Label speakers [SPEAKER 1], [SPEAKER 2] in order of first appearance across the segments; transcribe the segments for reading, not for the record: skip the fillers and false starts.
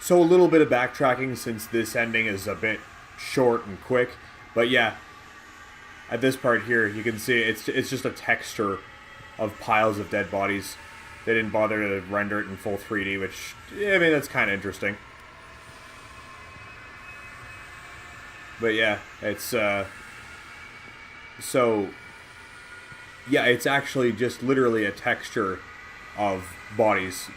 [SPEAKER 1] So a little bit of backtracking since this ending is a bit short and quick. But yeah, at this part here, you can see it's just a texture of piles of dead bodies. They didn't bother to render it in full 3D, which, I mean, that's kind of interesting. But yeah, it's, so, yeah, it's actually just literally a texture of bodies.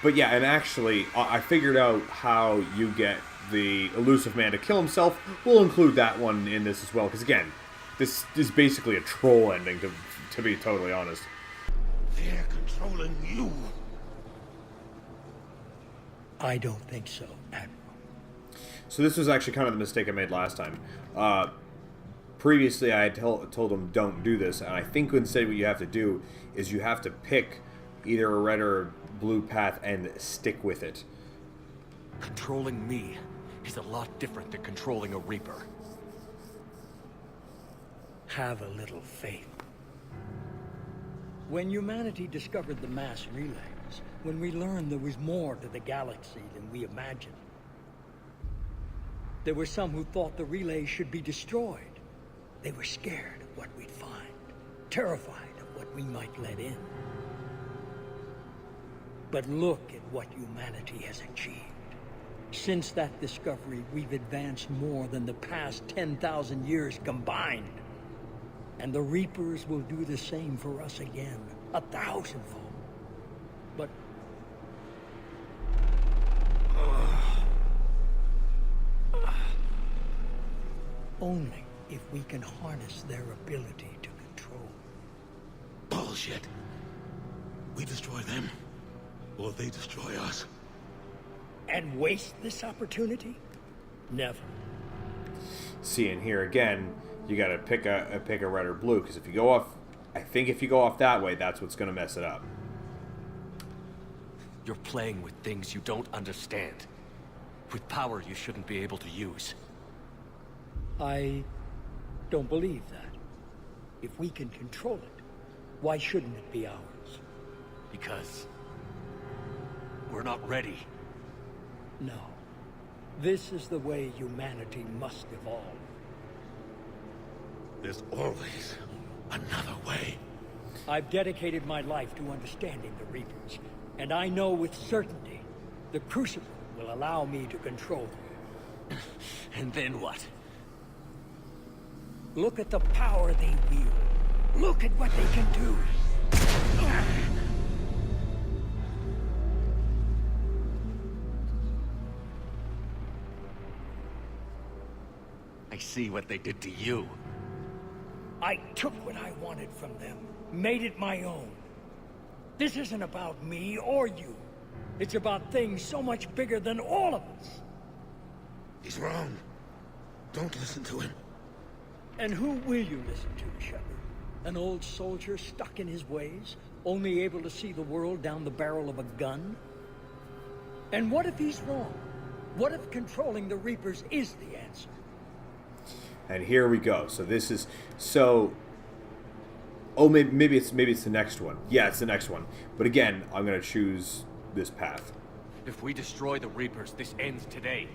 [SPEAKER 1] But yeah, and actually, I figured out how you get the elusive man to kill himself. We'll include that one in this as well, because again, this is basically a troll ending, to be totally honest.
[SPEAKER 2] They're controlling you.
[SPEAKER 3] I don't think so, Admiral.
[SPEAKER 1] So this was actually kind of the mistake I made last time. Previously, I had told him don't do this, and I think instead what you have to do is you have to pick either a red or blue path and stick with it.
[SPEAKER 4] Controlling me is a lot different than controlling a Reaper.
[SPEAKER 3] Have a little faith. When humanity discovered the mass relays, when we learned there was more to the galaxy than we imagined, there were some who thought the relays should be destroyed. They were scared of what we'd find, terrified of what we might let in. But look at what humanity has achieved. Since that discovery, we've advanced more than the past 10,000 years combined. And the Reapers will do the same for us again, 1,000-fold. But... only if we can harness their ability to control.
[SPEAKER 2] Bullshit. We destroy them, or they destroy us.
[SPEAKER 3] And waste this opportunity? Never.
[SPEAKER 1] See, and here again, you gotta pick a red or blue, because if you go off, I think if you go off that way, that's what's gonna mess it up.
[SPEAKER 4] You're playing with things you don't understand. With power you shouldn't be able to use.
[SPEAKER 3] I don't believe that. If we can control it, why shouldn't it be ours?
[SPEAKER 4] Because... we're not ready.
[SPEAKER 3] No. This is the way humanity must evolve.
[SPEAKER 2] There's always another way.
[SPEAKER 3] I've dedicated my life to understanding the Reapers, and I know with certainty the Crucible will allow me to control them.
[SPEAKER 4] And then what?
[SPEAKER 3] Look at the power they wield. Look at what they can do.
[SPEAKER 4] I see what they did to you.
[SPEAKER 3] I took what I wanted from them, made it my own. This isn't about me or you. It's about things so much bigger than all of us.
[SPEAKER 2] He's wrong. Don't listen to him.
[SPEAKER 3] And who will you listen to, Shepard? An old soldier stuck in his ways, only able to see the world down the barrel of a gun? And what if he's wrong? What if controlling the Reapers is the answer?
[SPEAKER 1] And here we go. So this is so. Oh, maybe it's the next one. Yeah, it's the next one. But again, I'm gonna choose this path.
[SPEAKER 4] If we destroy the Reapers, this ends today.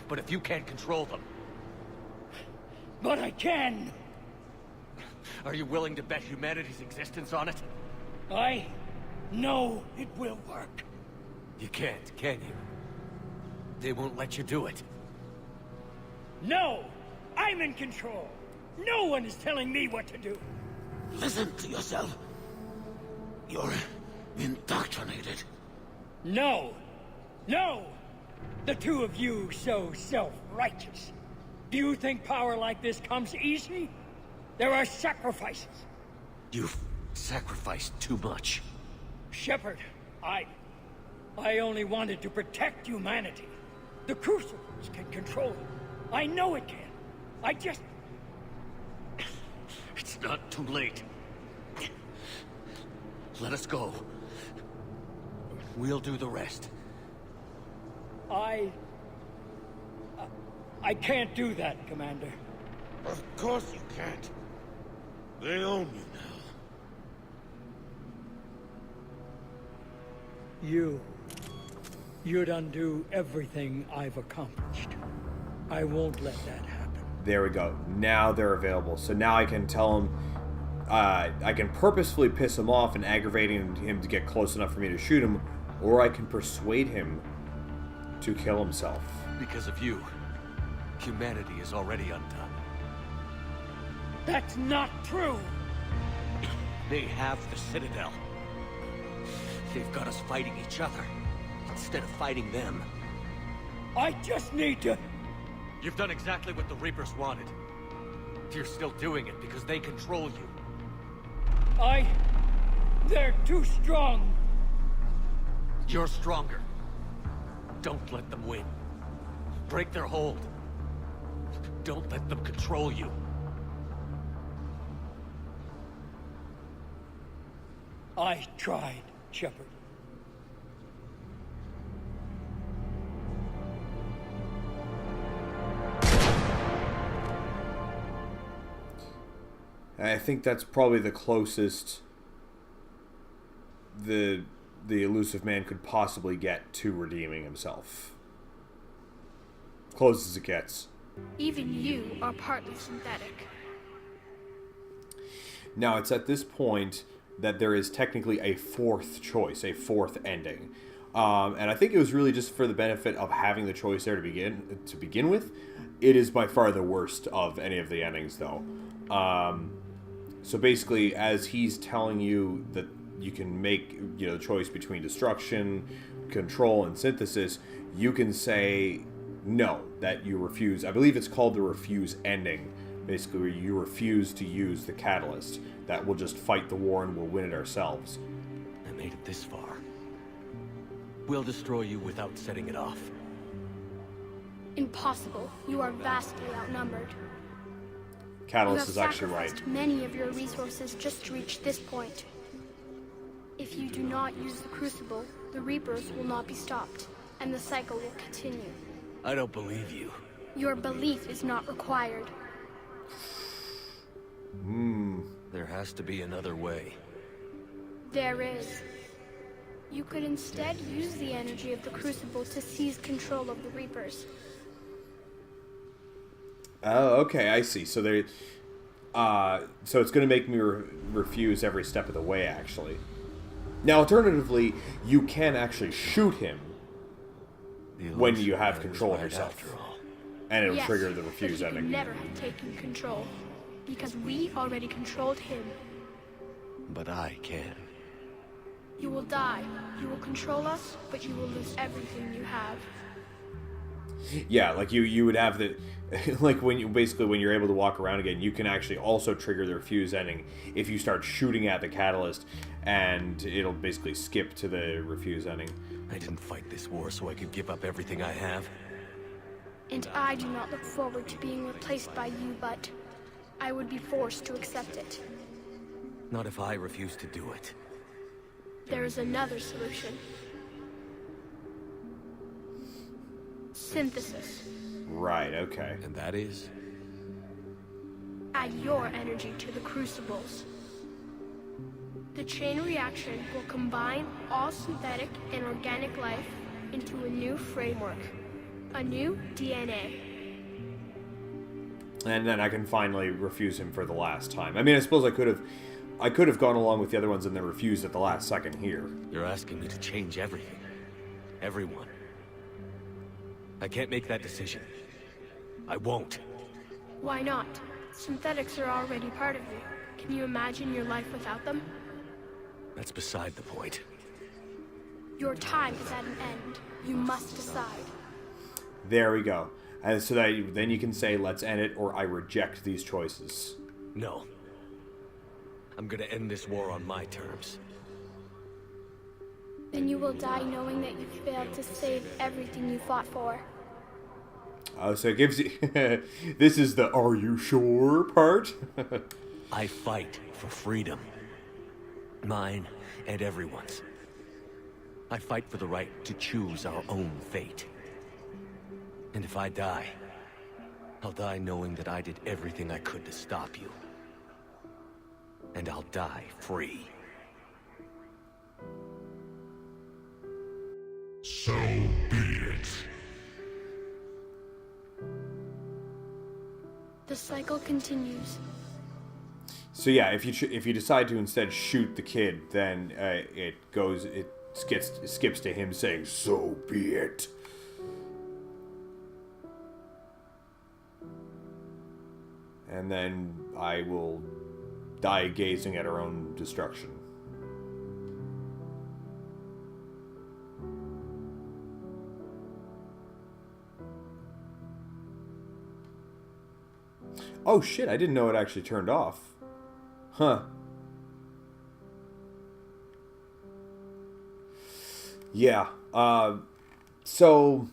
[SPEAKER 4] But if you can't control them...
[SPEAKER 3] But I can!
[SPEAKER 4] Are you willing to bet humanity's existence on it?
[SPEAKER 3] I know it will work.
[SPEAKER 4] You can't, can you? They won't let you do it.
[SPEAKER 3] No! I'm in control! No one is telling me what to do!
[SPEAKER 2] Listen to yourself. You're indoctrinated.
[SPEAKER 3] No! No! The two of you so self-righteous. Do you think power like this comes easy? There are sacrifices.
[SPEAKER 4] You've sacrificed too much.
[SPEAKER 3] Shepard, I only wanted to protect humanity. The Crucibles can control it. I know it can. I just...
[SPEAKER 4] It's not too late. Let us go. We'll do the rest.
[SPEAKER 3] I can't do that, Commander.
[SPEAKER 2] Of course you can't. They own you now.
[SPEAKER 3] You'd undo everything I've accomplished. I won't let that happen.
[SPEAKER 1] There we go. Now they're available. So now I can tell him, I can purposefully piss him off and aggravating him to get close enough for me to shoot him, or I can persuade him to kill himself.
[SPEAKER 4] Because of you, humanity is already undone.
[SPEAKER 3] That's not true!
[SPEAKER 4] They have the Citadel. They've got us fighting each other, instead of fighting them.
[SPEAKER 3] I just need to...
[SPEAKER 4] You've done exactly what the Reapers wanted. You're still doing it because they control you.
[SPEAKER 3] They're too strong.
[SPEAKER 4] You're stronger. Don't let them win. Break their hold. Don't let them control you.
[SPEAKER 3] I tried, Shepard.
[SPEAKER 1] I think that's probably the closest the elusive man could possibly get to redeeming himself. Close as it gets.
[SPEAKER 5] Even you are partly synthetic.
[SPEAKER 1] Now, it's at this point that there is technically a fourth choice, a fourth ending. And I think it was really just for the benefit of having the choice there to begin with. It is by far the worst of any of the endings, though. So basically, as he's telling you that you can make the choice between destruction, control, and synthesis, you can say no, that you refuse. I believe it's called the refuse ending, basically, where you refuse to use the catalyst. That we'll just fight the war and we'll win it ourselves.
[SPEAKER 4] I made it this far. We'll destroy you without setting it off.
[SPEAKER 5] Impossible. You are vastly outnumbered.
[SPEAKER 1] Catalyst is
[SPEAKER 5] you have
[SPEAKER 1] actually right.
[SPEAKER 5] sacrificed many of your resources just to reach this point. If you do not use the Crucible, the Reapers will not be stopped, and the cycle will continue.
[SPEAKER 4] I don't believe you.
[SPEAKER 5] Your belief is not required.
[SPEAKER 4] There has to be another way.
[SPEAKER 5] There is. You could instead use the energy of the Crucible to seize control of the Reapers.
[SPEAKER 1] Oh, okay, I see. So they, so it's going to make me refuse every step of the way, actually. Now, alternatively, you can actually shoot him when you have control of yourself, and it'll trigger the refuse
[SPEAKER 5] but
[SPEAKER 1] ending.
[SPEAKER 5] He never have taken control, because we already controlled him.
[SPEAKER 4] But I can.
[SPEAKER 5] You will die. You will control us, but you will lose everything you have.
[SPEAKER 1] Yeah, like you would have the, like when you're able to walk around again, you can actually also trigger the refuse ending if you start shooting at the catalyst, and it'll basically skip to the refuse ending.
[SPEAKER 4] I didn't fight this war so I could give up everything I have.
[SPEAKER 5] And I do not look forward to being replaced by you, but I would be forced to accept it.
[SPEAKER 4] Not if I refuse to do it.
[SPEAKER 5] There is another solution. Synthesis.
[SPEAKER 1] Right, okay.
[SPEAKER 4] And that is?
[SPEAKER 5] Add your energy to the crucibles. The chain reaction will combine all synthetic and organic life into a new framework. A new DNA.
[SPEAKER 1] And then I can finally refuse him for the last time. I mean, I suppose I could have gone along with the other ones and then refused at the last second here.
[SPEAKER 4] You're asking me to change everything. Everyone. I can't make that decision. I won't.
[SPEAKER 5] Why not? Synthetics are already part of you. Can you imagine your life without them?
[SPEAKER 4] That's beside the point.
[SPEAKER 5] Your time is at an end. You must decide.
[SPEAKER 1] There we go. And so that then you can say, let's end it, or I reject these choices.
[SPEAKER 4] No. I'm gonna end this war on my terms.
[SPEAKER 5] Then you will die knowing that you failed to save everything you fought for.
[SPEAKER 1] So it gives you... This is the "are you sure" part.
[SPEAKER 4] I fight for freedom. Mine and everyone's. I fight for the right to choose our own fate. And if I die, I'll die knowing that I did everything I could to stop you. And I'll die free.
[SPEAKER 2] So be it.
[SPEAKER 5] The cycle continues.
[SPEAKER 1] So yeah, if you decide to instead shoot the kid, then it skips to him saying, "So be it." And then I will die gazing at our own destruction. Oh shit, I didn't know it actually turned off. Huh. Yeah. So,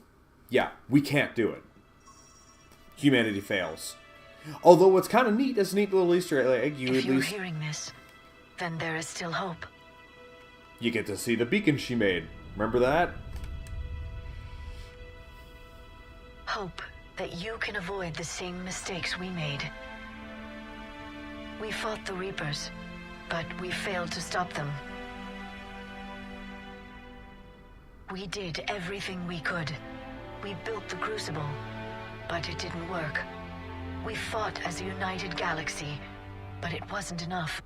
[SPEAKER 1] yeah, we can't do it. Humanity fails. Although what's kind of neat, as a neat little Easter egg,
[SPEAKER 6] If you're hearing this, then there is still hope.
[SPEAKER 1] You get to see the beacon she made. Remember that?
[SPEAKER 6] Hope that you can avoid the same mistakes we made. We fought the Reapers, but we failed to stop them. We did everything we could. We built the Crucible, but it didn't work. We fought as a united galaxy, but it wasn't enough.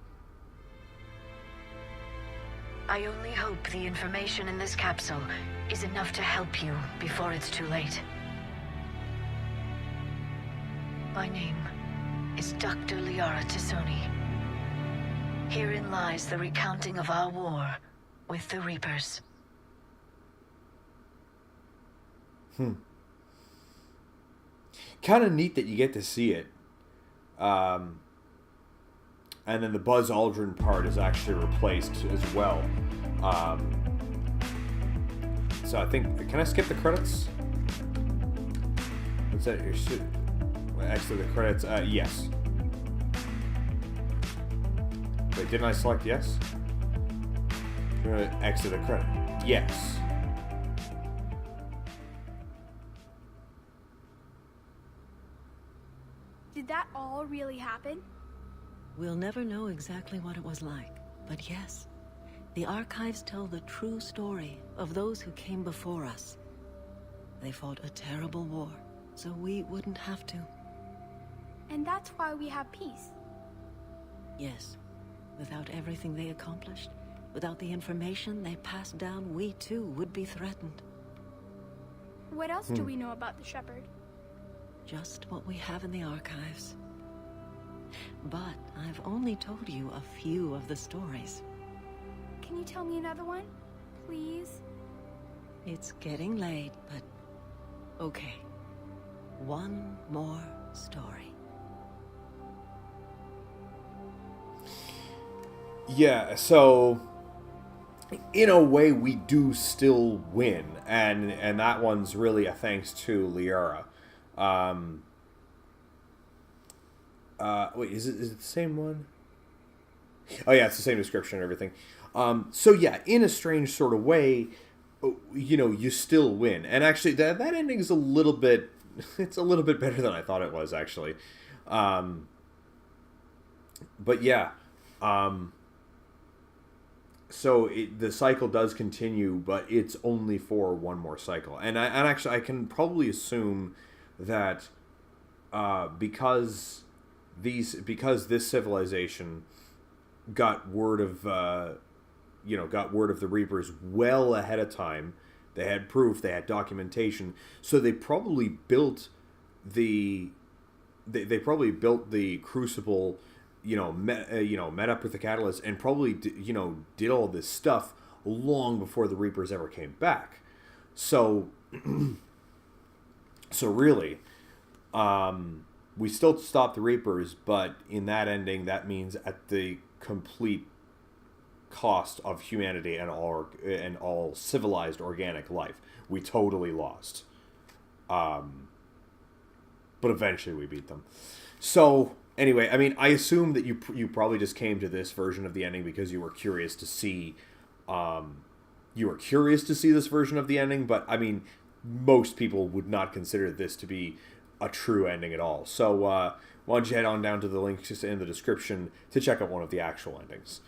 [SPEAKER 6] I only hope the information in this capsule is enough to help you before it's too late. My name is Dr. Liara T'Soni. Herein lies the recounting of our war with the Reapers.
[SPEAKER 1] Kind of neat that you get to see it. And then the Buzz Aldrin part is actually replaced as well. So I think... Can I skip the credits? What's that? Exit the credits. Yes. Wait, didn't I select yes? Exit the credit. Yes.
[SPEAKER 5] Did that all really happen?
[SPEAKER 7] We'll never know exactly what it was like, but yes, the archives tell the true story of those who came before us. They fought a terrible war, so we wouldn't have to.
[SPEAKER 5] And that's why we have peace.
[SPEAKER 7] Yes, without everything they accomplished, without the information they passed down, we too would be threatened.
[SPEAKER 5] What else do we know about the Shepard?
[SPEAKER 7] Just what we have in the archives. But I've only told you a few of the stories.
[SPEAKER 5] Can you tell me another one, please?
[SPEAKER 7] It's getting late, but okay. One more story.
[SPEAKER 1] Yeah, so in a way we do still win, and that one's really a thanks to Liara. Wait, is it the same one? Oh yeah, it's the same description and everything. So yeah, in a strange sort of way, you know, you still win. And actually, that ending is a little bit, it's a little bit better than I thought it was, actually. But yeah, so the cycle does continue, but it's only for one more cycle. And actually, I can probably assume that because this civilization got word of the Reapers well ahead of time. They had proof, they had documentation, so they probably built the Crucible, met up with the Catalyst, and probably did all this stuff long before the Reapers ever came back. So really, we still stopped the Reapers, but in that ending, that means at the complete cost of humanity and all civilized organic life. We totally lost. But eventually we beat them. So anyway, I mean, I assume that you probably just came to this version of the ending because you were curious to see this version of the ending, but I mean, most people would not consider this to be a true ending at all. So why don't you head on down to the links in the description to check out one of the actual endings.